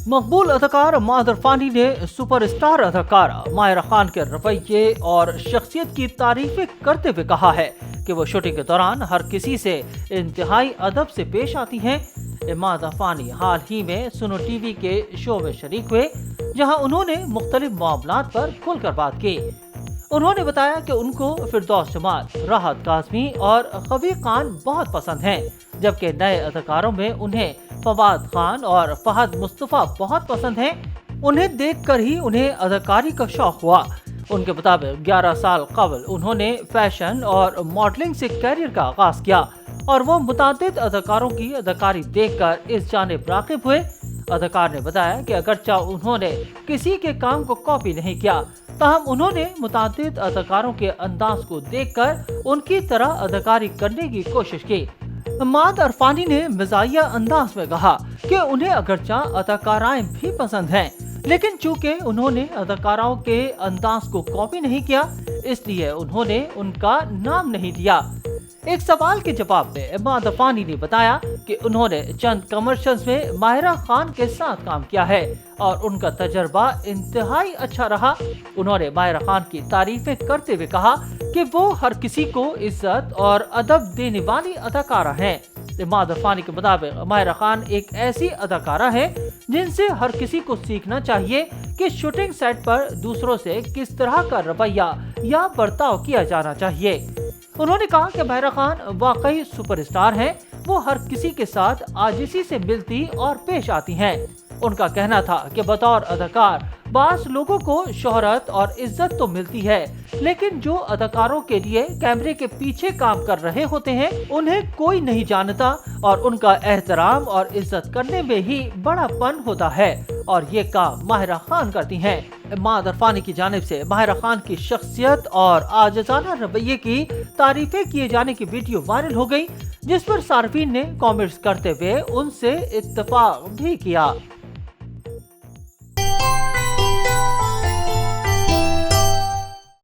मकबूल अदाकार इमाद इरफानी ने सुपरस्टार अदाकारा माहिरा खान के रवैये और शख्सियत की तारीफें करते हुए कहा है कि वो शूटिंग के दौरान हर किसी से इंतहाई अदब से पेश आती हैं। इमाद इरफानी हाल ही में सुनो टीवी के शो में शरीक हुए, जहां उन्होंने मुख्तलिफ मामलात पर खुलकर बात की। उन्होंने बताया कि उनको फिरदौस जमाल, राहत काज़मी और कबीर खान बहुत पसंद हैं, जबकि नए अदाकारों में उन्हें फवाद खान और फहद मुस्तफ़ा बहुत पसंद हैं। उन्हें देखकर ही उन्हें अदाकारी का शौक हुआ। उनके मुताबिक 11 साल कबल उन्होंने फैशन और मॉडलिंग से कैरियर का आगाज किया और वो मुतादिद अदाकारों की अदाकारी देखकर इस जानिब राग़िब हुए। अदाकार ने बताया कि अगरचा उन्होंने किसी के काम को कॉपी नहीं किया, ताहम उन्होंने मुतादिद अदाकारों के अंदाज को देखकर उनकी तरह अदाकारी करने की कोशिश की। इमाद इरफानी ने मज़ाहिया अंदाज में कहा कि उन्हें अगरचा अदाकाराएं भी पसंद हैं, लेकिन चूंकि उन्होंने अदाकाराओं के अंदाज को कॉपी नहीं किया, इसलिए उन्होंने उनका नाम नहीं लिया। एक सवाल के जवाब में इमाद इरफानी ने बताया कि उन्होंने चंद कमर्शियल्स में माहिरा खान के साथ काम किया है और उनका तजर्बा इंतहाई अच्छा रहा। उन्होंने माहिरा खान की तारीफें करते हुए कहा कि वो हर किसी को इज्जत और अदब देने वाली अदाकारा हैं। इमाद इरफानी के मुताबिक माहिरा खान एक ऐसी अदाकारा है जिनसे हर किसी को सीखना चाहिए कि शूटिंग सेट पर दूसरों से किस तरह का रवैया या बर्ताव किया जाना चाहिए। उन्होंने कहा कि माहिरा खान वाकई सुपरस्टार हैं, वो हर किसी के साथ आजिज़ी से मिलती और पेश आती हैं। उनका कहना था कि बतौर अदाकार बास लोगों को शोहरत और इज्जत तो मिलती है, लेकिन जो अदाकारों के लिए कैमरे के पीछे काम कर रहे होते हैं उन्हें कोई नहीं जानता और उनका एहतराम और इज्जत करने में ही बड़ापन होता है और ये काम माहिरा खान करती हैं। इमाद इरफानी की जानिब से माहिरा खान की शख्सियत और आजिज़ाना रवैये की तारीफें किए जाने की वीडियो वायरल हो गई, जिस पर सार्फिन ने कमेंट्स करते हुए उनसे इत्तेफाक भी किया।